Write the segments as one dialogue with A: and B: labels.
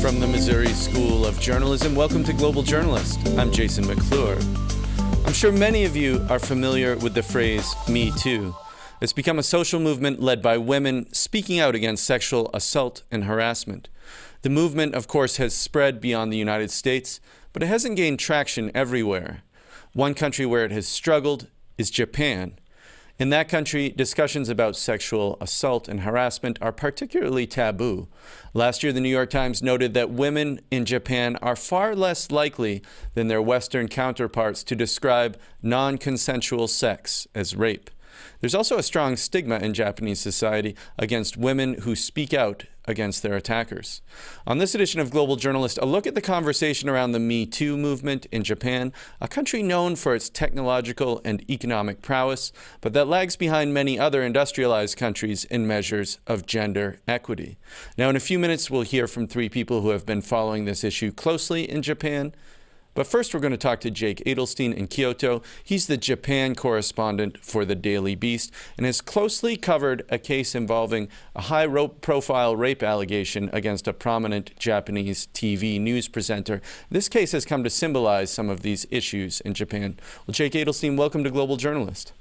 A: From the Missouri School of Journalism, welcome to Global Journalist. I'm Jason McClure. I'm sure many of you are familiar with the phrase Me Too. It's become a social movement led by women speaking out against sexual assault and harassment. The movement, of course, has spread beyond the United States, but it hasn't gained traction everywhere. One country where it has struggled is Japan. In that country, discussions about sexual assault and harassment are particularly taboo. Last year, the New York Times noted that women in Japan are far less likely than their Western counterparts to describe non-consensual sex as rape. There's also a strong stigma in Japanese society against women who speak out against their attackers. On this edition of Global Journalist, a look at the conversation around the Me2 movement in Japan, a country known for its technological and economic prowess, but that lags behind many other industrialized countries in measures of gender equity. Now, in a few minutes, we'll hear from three people who have been following this issue closely in Japan. But first, we're going to talk to Jake Adelstein in Kyoto. He's the Japan correspondent for the Daily Beast and has closely covered a case involving a high-profile rape allegation against a prominent Japanese TV news presenter. This case has come to symbolize some of these issues in Japan. Well, Jake Adelstein, welcome to Global Journalist.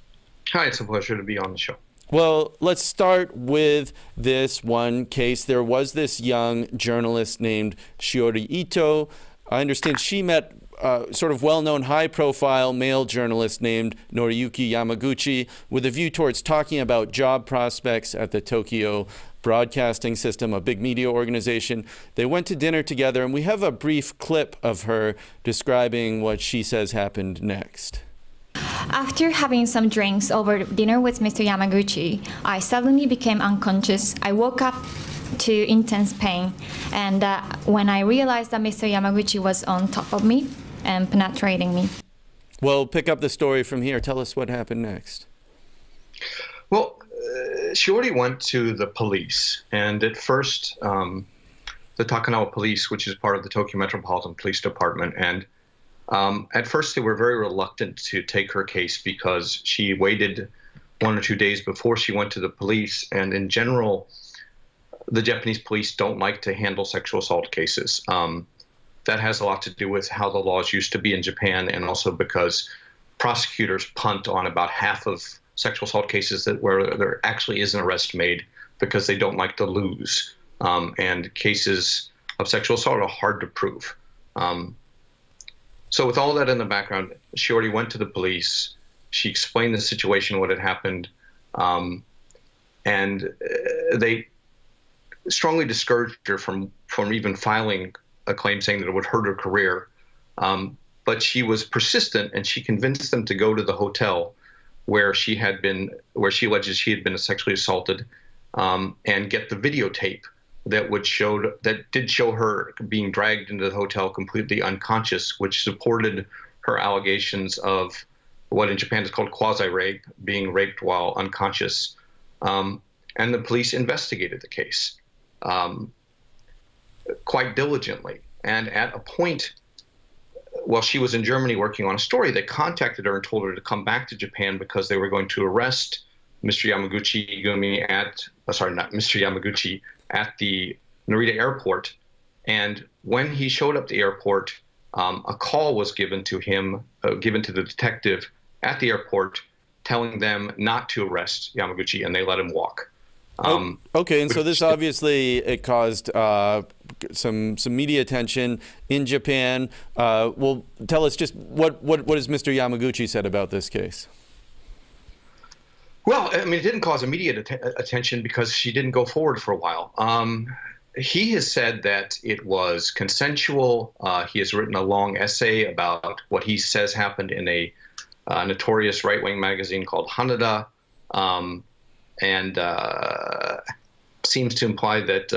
B: Hi, it's a pleasure to be on the show.
A: Well, let's start with this one case. There was this young journalist named Shiori Ito. I understand she met sort of well-known high-profile male journalist named Noriyuki Yamaguchi with a view towards talking about job prospects at the Tokyo Broadcasting System, a big media organization. They went to dinner together, and we have a brief clip of her describing what she says happened next.
C: After having some drinks over dinner with Mr. Yamaguchi, I suddenly became unconscious. I woke up to intense pain, and when I realized that Mr. Yamaguchi was on top of me and penetrating me.
A: Well, pick up the story from here. Tell us what happened next.
B: Well, Shiori went to the police, and at first, the Takanawa Police, which is part of the Tokyo Metropolitan Police Department, and at first they were very reluctant to take her case because she waited 1 or 2 days before she went to the police, and in general, the Japanese police don't like to handle sexual assault cases. That has a lot to do with how the laws used to be in Japan, and also because prosecutors punt on about half of sexual assault cases where there actually is an arrest made because they don't like to lose. And cases of sexual assault are hard to prove. So with all that in the background, Shiori went to the police. She explained the situation, what had happened, and they strongly discouraged her from even filing a claim saying that it would hurt her career. But she was persistent, and she convinced them to go to the hotel where she alleges she had been sexually assaulted, and get the videotape that did show her being dragged into the hotel completely unconscious, which supported her allegations of what in Japan is called quasi-rape, being raped while unconscious. And the police investigated the case quite diligently. And at a point, while she was in Germany working on a story, they contacted her and told her to come back to Japan because they were going to arrest Mr. Yamaguchi at the Narita airport. And when he showed up at the airport, a call was given to him, given to the detective at the airport, telling them not to arrest Yamaguchi, and they let him walk.
A: Okay, and so this obviously it caused some media attention in Japan. Well, tell us just what has Mr. Yamaguchi said about this case?
B: Well, I mean, it didn't cause immediate attention because she didn't go forward for a while. He has said that it was consensual. He has written a long essay about what he says happened in a notorious right-wing magazine called Hanada. And seems to imply that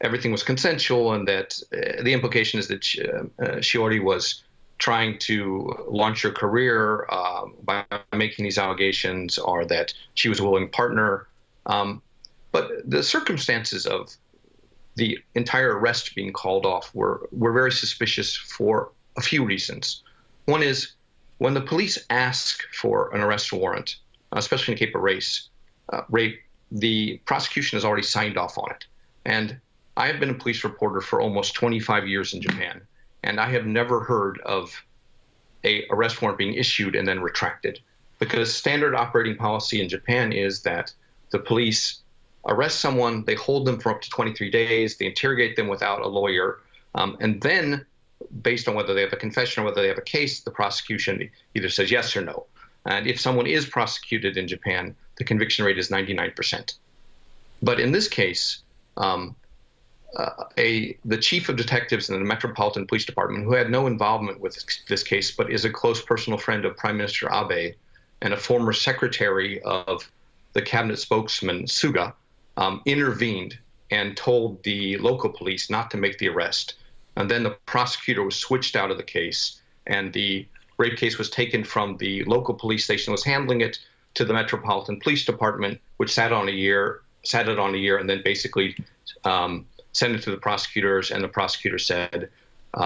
B: everything was consensual, and that the implication is that Shiori was trying to launch her career by making these allegations, or that she was a willing partner. But the circumstances of the entire arrest being called off were very suspicious for a few reasons. One is, when the police ask for an arrest warrant, especially in the case of rape, the prosecution has already signed off on it. And I have been a police reporter for almost 25 years in Japan, and I have never heard of a arrest warrant being issued and then retracted, because standard operating policy in Japan is that the police arrest someone, they hold them for up to 23 days, they interrogate them without a lawyer, and then based on whether they have a confession or whether they have a case, the prosecution either says yes or no. And if someone is prosecuted in Japan, the conviction rate is 99%. But in this case, the chief of detectives in the Metropolitan Police Department, who had no involvement with this case, but is a close personal friend of Prime Minister Abe and a former secretary of the cabinet spokesman Suga, intervened and told the local police not to make the arrest. And then the prosecutor was switched out of the case, and the rape case was taken from the local police station that was handling it to the Metropolitan Police Department, which sat it on a year, and then basically sent it to the prosecutors, and the prosecutor said,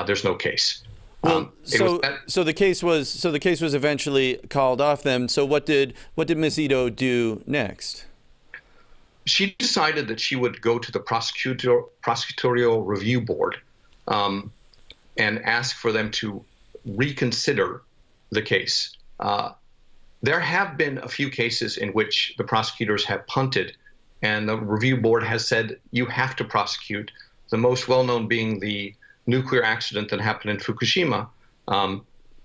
B: "There's no case."
A: Well, so the case was eventually called off. Then, so what did Ms. Ito do next?
B: She decided that she would go to the prosecutorial review board and ask for them to reconsider the case. There have been a few cases in which the prosecutors have punted, and the review board has said you have to prosecute. The most well-known being the nuclear accident that happened in Fukushima.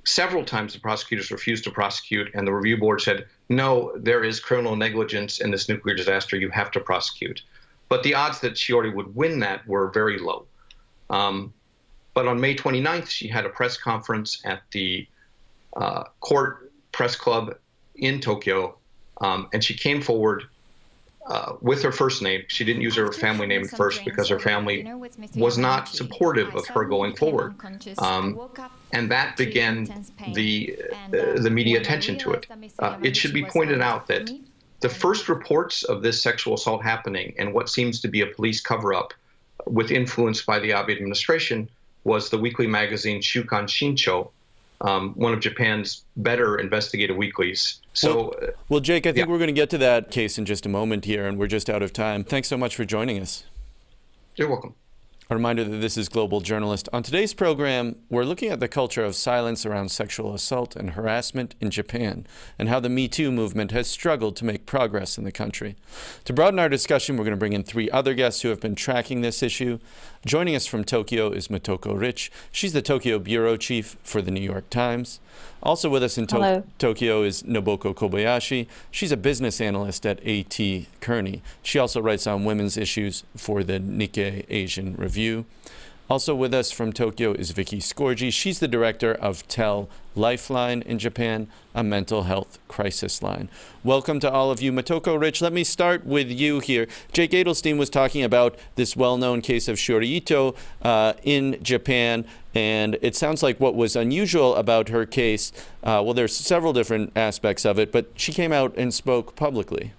B: Several times the prosecutors refused to prosecute, and the review board said, no, there is criminal negligence in this nuclear disaster, you have to prosecute. But the odds that she already would win that were very low. But on May 29th, she had a press conference at the court press club in Tokyo, and she came forward with her first name. She didn't use her family name at first because her family was not supportive of her going forward. And that began the media attention to it. It should be pointed out that the first reports of this sexual assault happening and what seems to be a police cover-up with influence by the Abe administration was the weekly magazine Shukan Shincho, one of Japan's better investigative weeklies. So,
A: well, Jake, I think we're going to get to that case in just a moment here, and we're just out of time. Thanks so much for joining us.
B: You're welcome.
A: A reminder that this is Global Journalist. On today's program, we're looking at the culture of silence around sexual assault and harassment in Japan, and how the Me2 movement has struggled to make progress in the country. To broaden our discussion, we're going to bring in three other guests who have been tracking this issue. Joining us from Tokyo is Motoko Rich. She's the Tokyo bureau chief for the New York Times. Also with us in Tokyo is Noboko Kobayashi. She's a business analyst at A.T. Kearney. She also writes on women's issues for the Nikkei Asian Review. Also with us from Tokyo is Vicky Scorgi. She's the director of Tell Lifeline in Japan, a mental health crisis line. Welcome to all of you. Motoko Rich, let me start with you here. Jake Adelstein was talking about this well-known case of Shiori Ito in Japan, and it sounds like what was unusual about her case, well, there's several different aspects of it, but she came out and spoke publicly.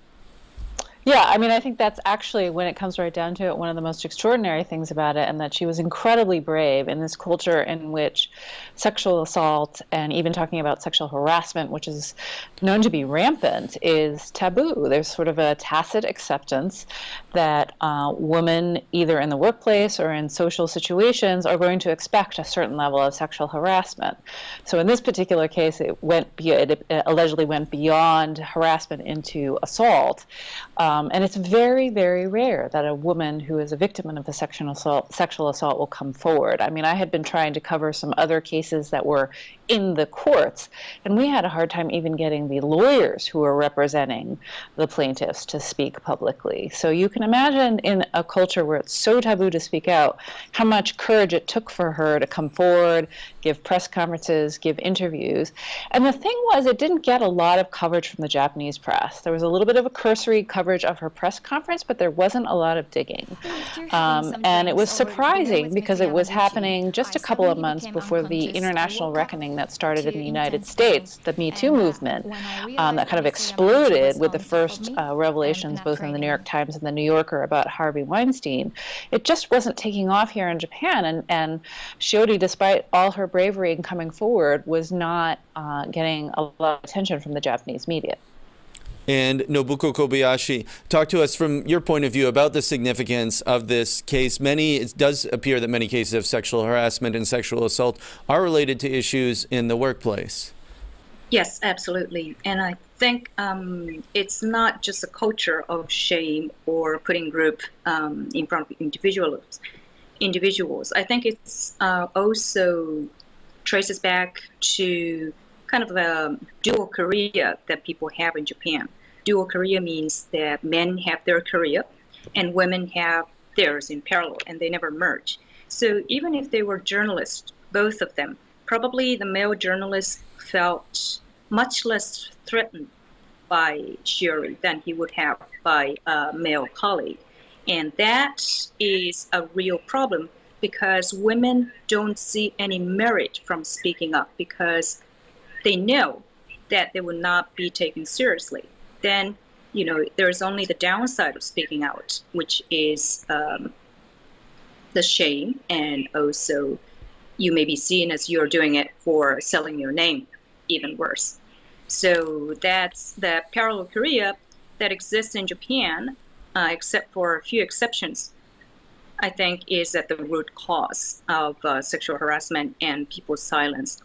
D: Yeah, I mean, I think that's actually, when it comes right down to it, one of the most extraordinary things about it, and that she was incredibly brave in this culture in which sexual assault and even talking about sexual harassment, which is known to be rampant, is taboo. There's sort of a tacit acceptance that women, either in the workplace or in social situations, are going to expect a certain level of sexual harassment. So in this particular case, it allegedly went beyond harassment into assault. And it's very, very rare that a woman who is a victim of a sexual assault will come forward. I mean, I had been trying to cover some other cases that were in the courts, and we had a hard time even getting the lawyers who were representing the plaintiffs to speak publicly. So you can imagine, in a culture where it's so taboo to speak out, how much courage it took for her to come forward, give press conferences, give interviews. And the thing was, it didn't get a lot of coverage from the Japanese press. There was a little bit of a cursory coverage of her press conference, but there wasn't a lot of digging. And it was surprising because it was happening just a couple of months before the international reckoning that started in the United States, the Me2 movement, that kind of exploded with the first revelations both in the New York Times and the New Yorker about Harvey Weinstein. It just wasn't taking off here in Japan, and Shiori, despite all her bravery in coming forward, was not getting a lot of attention from the Japanese media.
A: And Nobuko Kobayashi, talk to us from your point of view about the significance of this case. It does appear that many cases of sexual harassment and sexual assault are related to issues in the workplace.
E: Yes, absolutely. And I think it's not just a culture of shame or putting group in front of individuals. I think it's also traces back to kind of a dual career that people have in Japan. Dual career means that men have their career and women have theirs in parallel, and they never merge. So even if they were journalists, both of them, probably the male journalist felt much less threatened by Shiori than he would have by a male colleague. And that is a real problem because women don't see any merit from speaking up because they know that they will not be taken seriously. Then, there's only the downside of speaking out, which is the shame, and also you may be seen as you're doing it for selling your name, even worse. So that's the parallel career that exists in Japan, except for a few exceptions, I think is at the root cause of sexual harassment and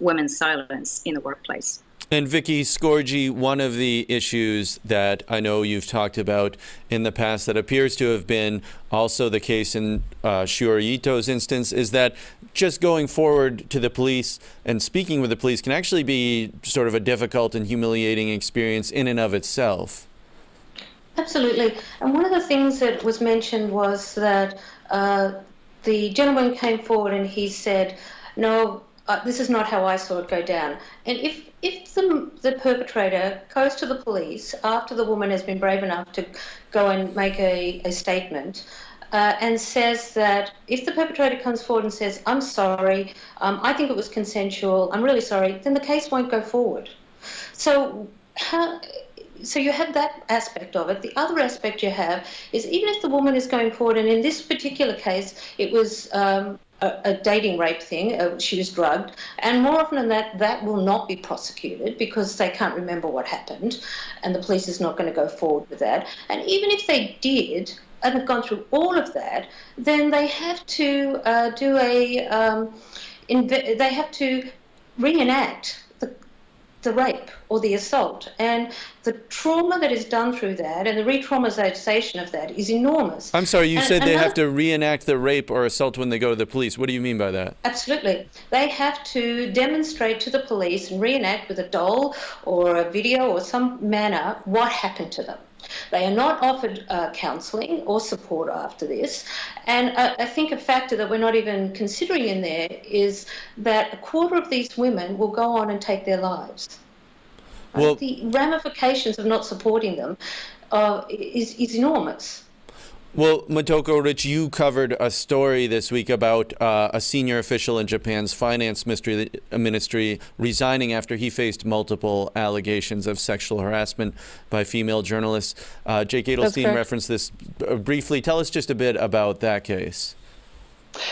E: women's silence in the workplace.
A: And Vicky Scorgi, one of the issues that I know you've talked about in the past that appears to have been also the case in Shiori Ito's instance is that just going forward to the police and speaking with the police can actually be sort of a difficult and humiliating experience in and of itself.
F: Absolutely. And one of the things that was mentioned was that the gentleman came forward and he said, no, this is not how I saw it go down. And if the perpetrator goes to the police after the woman has been brave enough to go and make a statement and says that if the perpetrator comes forward and says, I'm sorry, I think it was consensual, I'm really sorry, then the case won't go forward. So you have that aspect of it. The other aspect you have is even if the woman is going forward, and in this particular case, it was a dating rape thing, she was drugged, and more often than that will not be prosecuted because they can't remember what happened, and the police is not going to go forward with that. And even if they did, and have gone through all of that, then they have to they have to reenact the rape or the assault, and the trauma that is done through that and the re-traumatization of that is enormous.
A: I'm sorry, you said they have to reenact the rape or assault when they go to the police. What do you mean by that?
F: Absolutely. They have to demonstrate to the police and reenact with a doll or a video or some manner what happened to them. They are not offered counselling or support after this. And I think a factor that we're not even considering in there is that a quarter of these women will go on and take their lives. Well, the ramifications of not supporting them is enormous.
A: Well, Motoko Rich, you covered a story this week about a senior official in Japan's finance ministry resigning after he faced multiple allegations of sexual harassment by female journalists. Jake Adelstein referenced this briefly. Tell us just a bit about that case.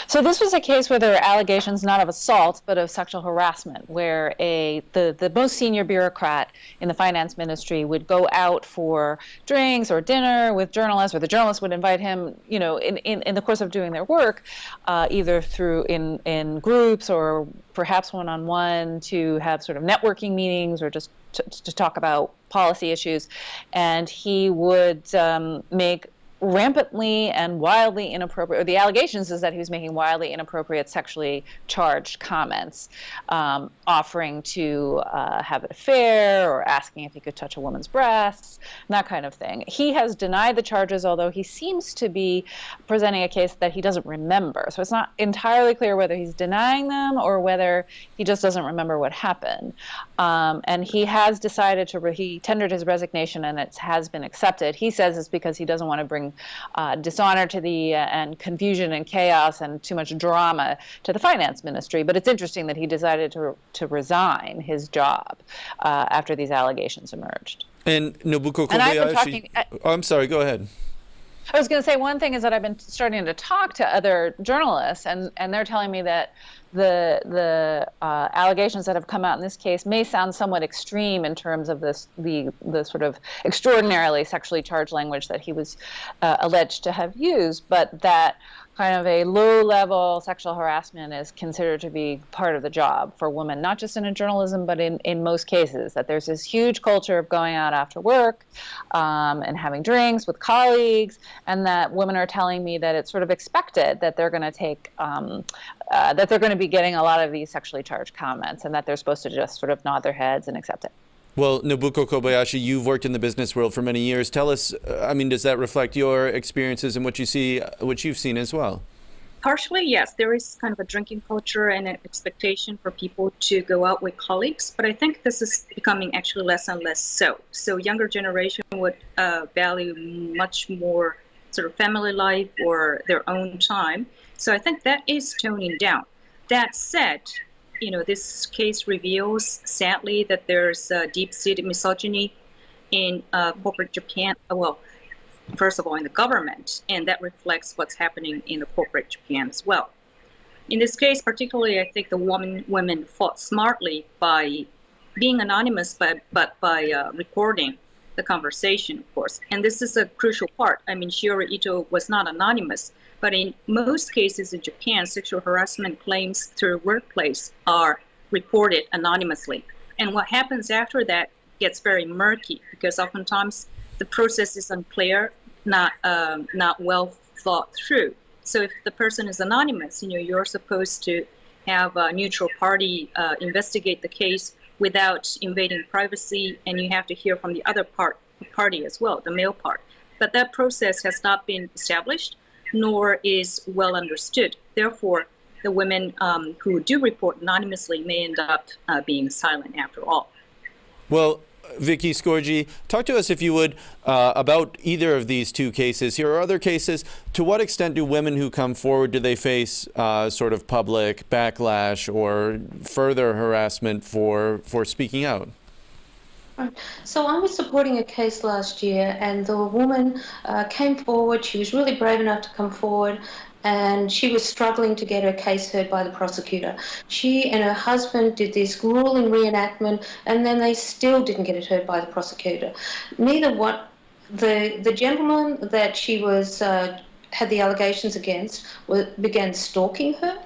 D: So this was a case where there were allegations not of assault, but of sexual harassment, where the most senior bureaucrat in the finance ministry would go out for drinks or dinner with journalists, or the journalists would invite him, in the course of doing their work, either through in groups or perhaps one-on-one to have sort of networking meetings or just to talk about policy issues. And he would make rampantly and wildly inappropriate, or the allegations is that he was making wildly inappropriate sexually charged comments, offering to have an affair or asking if he could touch a woman's breasts, that kind of thing. He has denied the charges, although he seems to be presenting a case that he doesn't remember. So it's not entirely clear whether he's denying them or whether he just doesn't remember what happened. And he has decided he tendered his resignation, and it has been accepted. He says it's because he doesn't want to bring dishonor to and confusion and chaos and too much drama to the finance ministry. But it's interesting that he decided to resign his job after these allegations emerged.
A: And Nobuko Kobayashi, I'm sorry, go ahead.
D: I was going to say one thing is that I've been starting to talk to other journalists, and they're telling me that the allegations that have come out in this case may sound somewhat extreme in terms of the sort of extraordinarily sexually charged language that he was alleged to have used, but that kind of a low-level sexual harassment is considered to be part of the job for women, not just in journalism, but in most cases, that there's this huge culture of going out after work and having drinks with colleagues, and that women are telling me that it's sort of expected that they're going to take, that they're going to be getting a lot of these sexually charged comments, and that they're supposed to just sort of nod their heads and accept it.
A: Well, Nobuko Kobayashi, you've worked in the business world for many years. Tell us, does that reflect your experiences and what you've seen as well?
E: Partially, yes. There is kind of a drinking culture and an expectation for people to go out with colleagues, but I think this is becoming actually less and less so. So younger generation would value much more sort of family life or their own time. So I think that is toning down. That said, this case reveals, sadly, that there's deep-seated misogyny in corporate Japan. Well, first of all, in the government, and that reflects what's happening in the corporate Japan as well. In this case, particularly, I think the women fought smartly by being anonymous, but by recording the conversation, of course. And this is a crucial part. Shiori Ito was not anonymous. But in most cases in Japan, sexual harassment claims through workplace are reported anonymously. And what happens after that gets very murky because oftentimes the process is unclear, not well thought through. So if the person is anonymous, you're supposed to have a neutral party investigate the case without invading privacy, and you have to hear from the other party as well, the male part. But that process has not been established, nor is well understood. Therefore, the women who do report anonymously may end up being silent after all.
A: Well, Vicky Scorgi, talk to us, if you would, about either of these two cases. Here are other cases. To what extent do women who come forward, do they face sort of public backlash or further harassment for speaking out?
F: So I was supporting a case last year, and the woman came forward. She was really brave enough to come forward, and she was struggling to get her case heard by the prosecutor. She and her husband did this grueling reenactment, and then they still didn't get it heard by the prosecutor. The gentleman that she was had the allegations against began stalking her.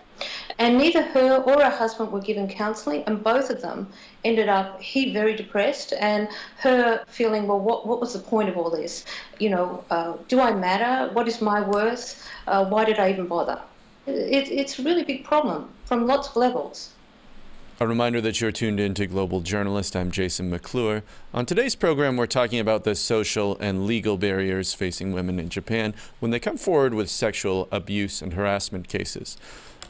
F: And neither her or her husband were given counselling, and both of them ended up, he very depressed, and her feeling, well, what was the point of all this? Do I matter? What is my worth? Why did I even bother? It's a really big problem from lots of levels.
A: A reminder that you're tuned in to Global Journalist. I'm Jason McClure. On today's program, we're talking about the social and legal barriers facing women in Japan when they come forward with sexual abuse and harassment cases.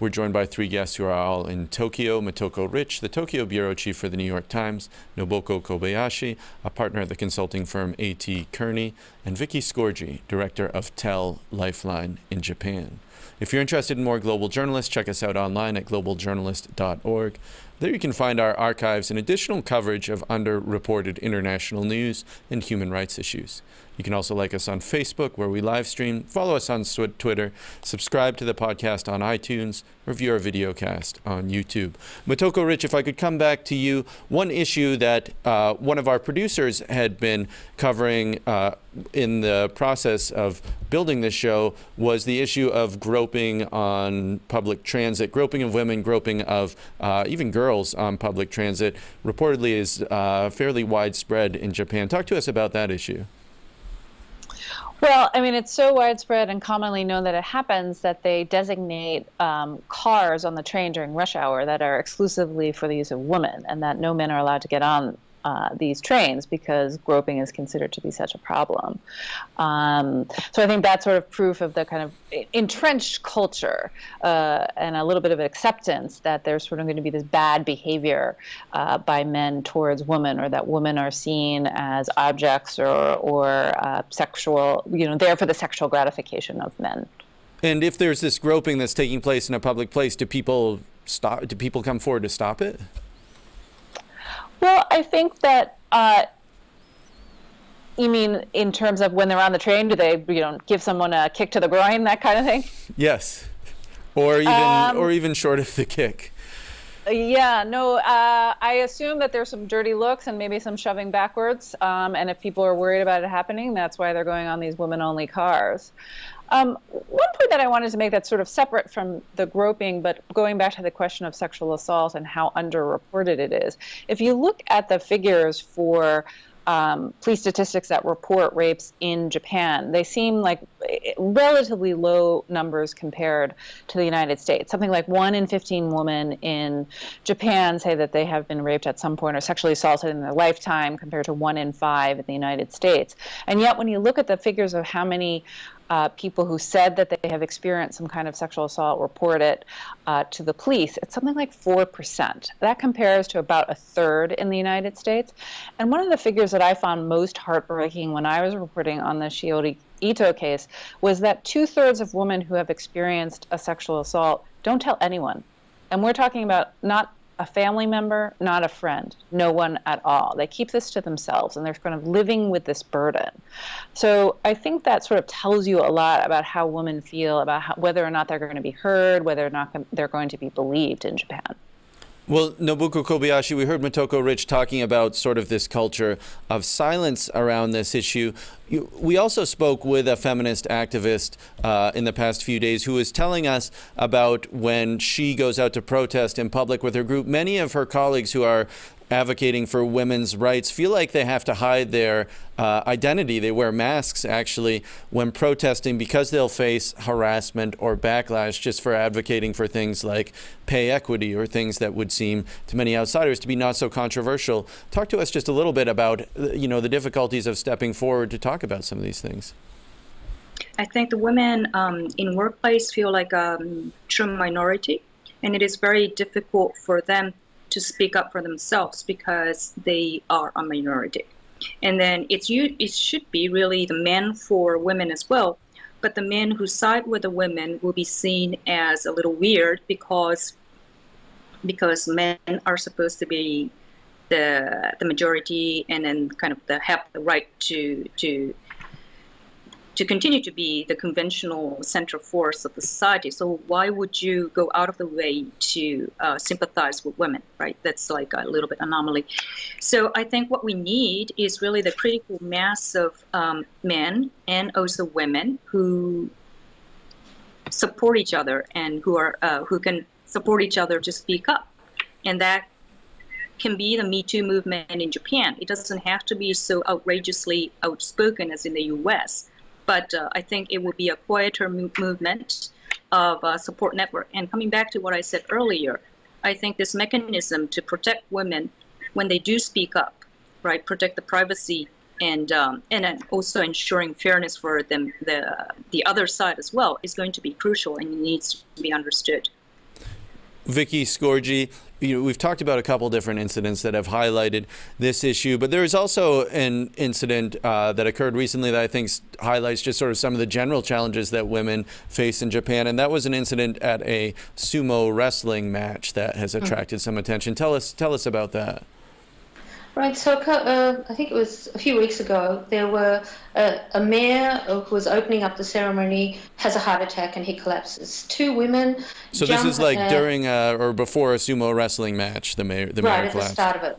A: We're joined by three guests who are all in Tokyo. Motoko Rich, the Tokyo bureau chief for the New York Times, Nobuko Kobayashi, a partner at the consulting firm A.T. Kearney, and Vicky Scorgi, director of TEL Lifeline in Japan. If you're interested in more Global Journalists, check us out online at globaljournalist.org. There you can find our archives and additional coverage of underreported international news and human rights issues. You can also like us on Facebook, where we live stream, follow us on Twitter, subscribe to the podcast on iTunes, or view our videocast on YouTube. Motoko Rich, if I could come back to you, one issue that one of our producers had been covering in the process of building this show was the issue of groping on public transit, groping of women, groping of even girls on public transit, reportedly is fairly widespread in Japan. Talk to us about that issue.
D: Well, it's so widespread and commonly known that it happens that they designate cars on the train during rush hour that are exclusively for the use of women, and that no men are allowed to get on these trains because groping is considered to be such a problem. So I think that's sort of proof of the kind of entrenched culture and a little bit of acceptance that there's sort of going to be this bad behavior by men towards women, or that women are seen as objects or sexual, there for the sexual gratification of men.
A: And if there's this groping that's taking place in a public place, do people come forward to stop it?
D: Well, I think that, you mean in terms of when they're on the train, do they, give someone a kick to the groin, that kind of thing?
A: Yes. or even short of the kick.
D: Yeah, no, I assume that there's some dirty looks and maybe some shoving backwards. And if people are worried about it happening, that's why they're going on these women-only cars. One point that I wanted to make that's sort of separate from the groping, but going back to the question of sexual assault and how underreported it is. If you look at the figures for police statistics that report rapes in Japan, they seem like relatively low numbers compared to the United States. Something like 1 in 15 women in Japan say that they have been raped at some point or sexually assaulted in their lifetime, compared to 1 in 5 in the United States. And yet when you look at the figures of how many people who said that they have experienced some kind of sexual assault report it to the police, it's something like 4%. That compares to about 1/3 in the United States. And one of the figures that I found most heartbreaking when I was reporting on the Shiori Ito case was that 2/3 of women who have experienced a sexual assault don't tell anyone. And we're talking about not a family member, not a friend, no one at all. They keep this to themselves, and they're kind of living with this burden. So I think that sort of tells you a lot about how women feel about whether or not they're going to be heard, whether or not they're going to be believed in Japan.
A: Well, Nobuko Kobayashi, we heard Motoko Rich talking about sort of this culture of silence around this issue. We also spoke with a feminist activist in the past few days who was telling us about when she goes out to protest in public with her group, many of her colleagues who are advocating for women's rights feel like they have to hide their identity. They wear masks, actually, when protesting because they'll face harassment or backlash just for advocating for things like pay equity or things that would seem to many outsiders to be not so controversial. Talk to us just a little bit about, the difficulties of stepping forward to talk about some of these things.
E: I think the women in workplace feel like a true minority, and it is very difficult for them to speak up for themselves because they are a minority. And then it should be really the men for women as well, but the men who side with the women will be seen as a little weird because men are supposed to be the majority, and then kind of have the right to continue to be the conventional central force of the society. So why would you go out of the way to sympathize with women, right? That's like a little bit anomaly. So I think what we need is really the critical mass of men and also women who support each other and who can support each other to speak up. And that can be the Me2 movement in Japan. It doesn't have to be so outrageously outspoken as in the US. But I think it would be a quieter movement of a support network. And coming back to what I said earlier, I think this mechanism to protect women when they do speak up, right, protect the privacy and then also ensuring fairness for them, the other side as well, is going to be crucial and it needs to be understood.
A: Vicky Scorgi, we've talked about a couple different incidents that have highlighted this issue, but there is also an incident that occurred recently that I think highlights just sort of some of the general challenges that women face in Japan, and that was an incident at a sumo wrestling match that has attracted some attention. Tell us about that.
F: Right, so I think it was a few weeks ago, there were a mayor who was opening up the ceremony has a heart attack and he collapses. 2 women.
A: So this is like during or before a sumo wrestling match, the mayor
F: right,
A: collapsed.
F: At the start of it.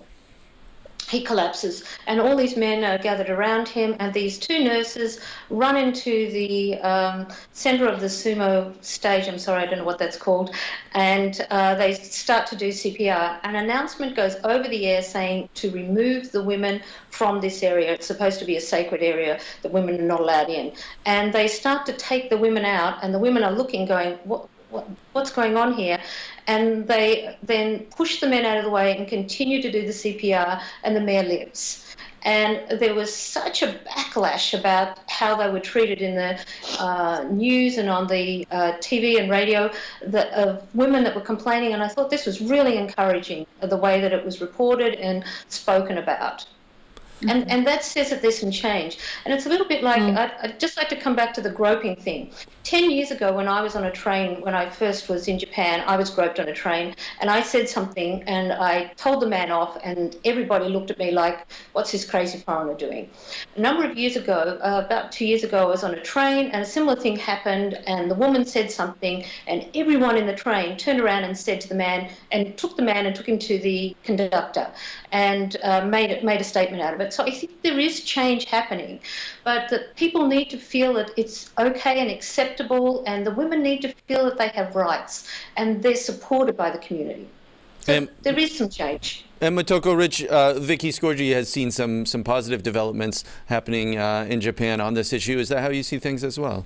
F: He collapses, and all these men are gathered around him, and these 2 nurses run into the center of the sumo stage. I'm sorry, I don't know what that's called. And they start to do CPR. An announcement goes over the air saying to remove the women from this area. It's supposed to be a sacred area that women are not allowed in. And they start to take the women out, and the women are looking, going, what's going on here? And they then push the men out of the way and continue to do the CPR, and the mayor lives. And there was such a backlash about how they were treated in the news and on the TV and radio of women that were complaining, and I thought this was really encouraging, the way that it was reported and spoken about. And that says that there's some change. And it's a little bit like, I'd just like to come back to the groping thing. 10 years ago, when I was on a train, when I first was in Japan, I was groped on a train, and I said something, and I told the man off, and everybody looked at me like, what's this crazy foreigner doing? A number of years ago, about 2 years ago, I was on a train, and a similar thing happened, and the woman said something, and everyone in the train turned around and said to the man, and took the man and took him to the conductor, and made a statement out of it. So I think there is change happening, but that people need to feel that it's okay and acceptable, and the women need to feel that they have rights and they're supported by the community. So there is some change.
A: And Motoko Rich, Vicky Scorgi has seen some positive developments happening in Japan on this issue. Is that how you see things as well?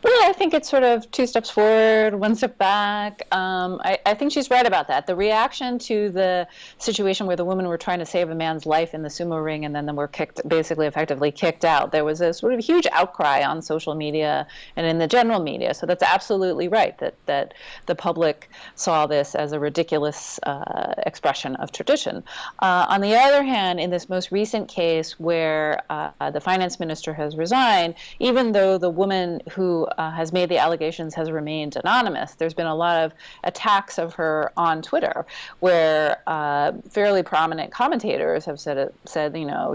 D: Well, I think it's sort of 2 steps forward, 1 step back. I think she's right about that. The reaction to the situation where the women were trying to save a man's life in the sumo ring and then they were effectively kicked out, there was a sort of huge outcry on social media and in the general media. So that's absolutely right, that the public saw this as a ridiculous expression of tradition. On the other hand, in this most recent case where the finance minister has resigned, even though the woman who has made the allegations has remained anonymous, there's been a lot of attacks of her on Twitter where fairly prominent commentators have said,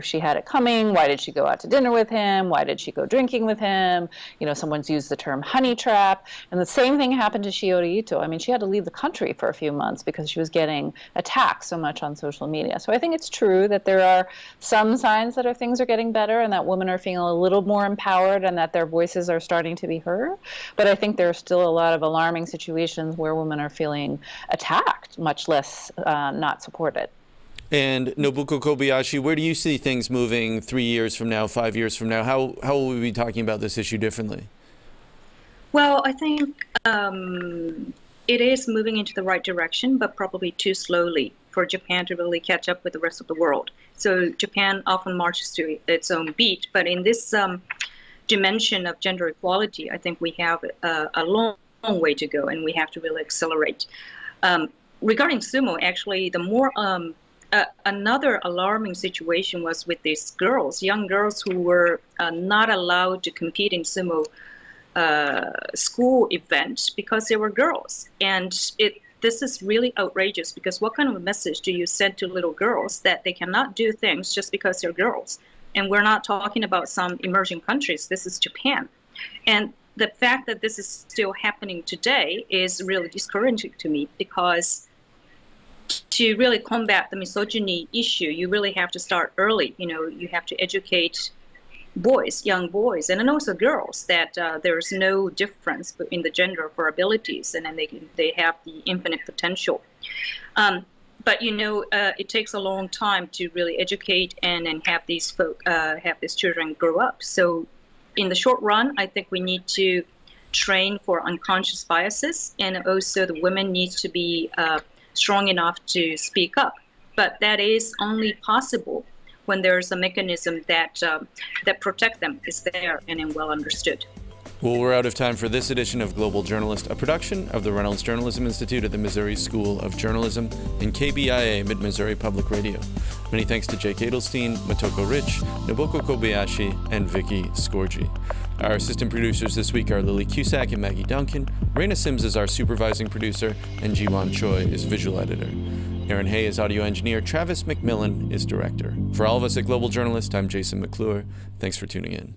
D: she had it coming. Why did she go out to dinner with him? Why did she go drinking with him? Someone's used the term honey trap. And the same thing happened to Shiori Ito. I mean, she had to leave the country for a few months because she was getting attacked so much on social media. So I think it's true that there are some signs that things are getting better and that women are feeling a little more empowered and that their voices are starting to be heard. But I think there are still a lot of alarming situations where women are feeling attacked, much less not supported.
A: And Nobuko Kobayashi, where do you see things moving 3 years from now, 5 years from now? How will we be talking about this issue differently?
E: Well, I think it is moving into the right direction, but probably too slowly for Japan to really catch up with the rest of the world. So Japan often marches to its own beat, but in this dimension of gender equality, I think we have a long way to go, and we have to really accelerate. Regarding sumo, actually, the more another alarming situation was with these girls, young girls who were not allowed to compete in sumo school event because they were girls, and this is really outrageous, because what kind of a message do you send to little girls that they cannot do things just because they're girls? And we're not talking about some emerging countries. This is Japan. And the fact that this is still happening today is really discouraging to me, because to really combat the misogyny issue, you really have to start early. You have to educate boys, young boys, and then also girls, that there's no difference in the gender for abilities, and then they have the infinite potential. But it takes a long time to really educate and have these children grow up. So, in the short run, I think we need to train for unconscious biases, and also the women need to be strong enough to speak up. But that is only possible when there's a mechanism that protect them is there and well understood.
A: Well, we're out of time for this edition of Global Journalist, a production of the Reynolds Journalism Institute at the Missouri School of Journalism and KBIA Mid-Missouri Public Radio. Many thanks to Jake Adelstein, Motoko Rich, Nobuko Kobayashi, and Vicky Scorgi. Our assistant producers this week are Lily Cusack and Maggie Duncan. Raina Sims is our supervising producer, and Jiwon Choi is visual editor. Aaron Hay is audio engineer. Travis McMillan is director. For all of us at Global Journalist, I'm Jason McClure. Thanks for tuning in.